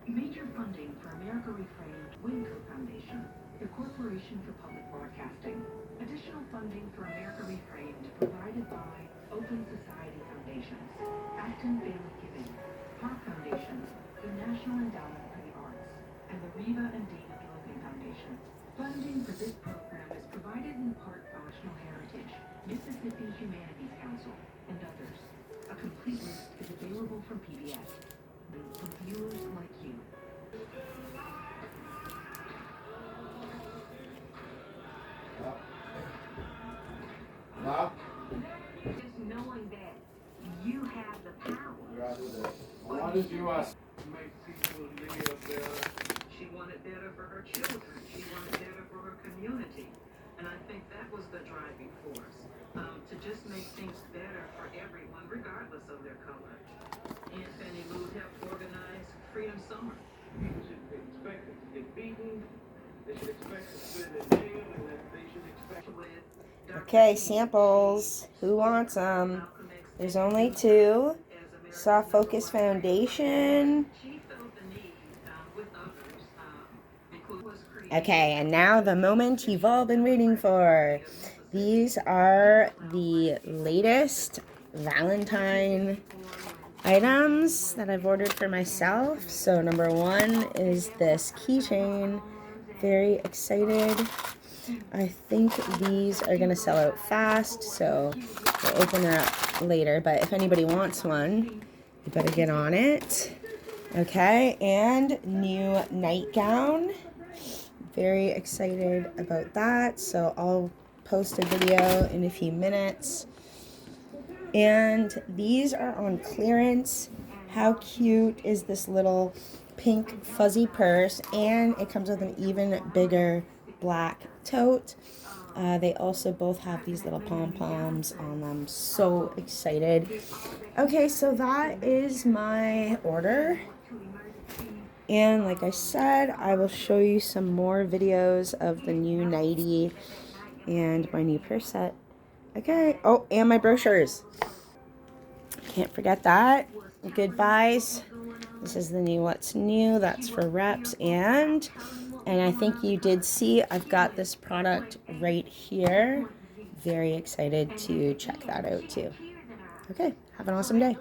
Major funding for America Reframed Winco Foundation, the Corporation for Public Broadcasting. Additional funding for America Reframed provided by Open Society Foundations, Acton Family Giving, Park Foundation, the National Endowment for the Arts, and the Reva and David Logan Foundation. Funding for this program is provided in part by National Heritage, Mississippi Humanities Council, and others. A complete list is available from PBS. From viewers like you. Now? Just knowing that you have the power. Why did you make people live better? She wanted better for her children. She wanted better for her community. And I think that was the driving force. To just make things better for everyone, regardless of their color. Aunt Fannie Lou helped organize Freedom Summer. People should be expected to get beaten. They should expect to spend in jail, and that they should expect. Okay, samples. Who wants them? There's only 2. Soft Focus Foundation. Okay, and now the moment you've all been waiting for. These are the latest Valentine items that I've ordered for myself. So number 1 is this keychain. Very excited. I think these are going to sell out fast, so we'll open her up later. But if anybody wants one, you better get on it. Okay, and new nightgown. Very excited about that. So I'll post a video in a few minutes. And these are on clearance. How cute is this little pink fuzzy purse? And it comes with an even bigger black tote. They also both have these little pom-poms on them. So excited. Okay, so that is my order. And like I said, I will show you some more videos of the new nightie and my new purse set. Okay. Oh, and my brochures. Can't forget that. Good buys. This is the new What's New. That's for reps. And I think you did see I've got this product right here. Very excited to check that out too. Okay. Have an awesome day.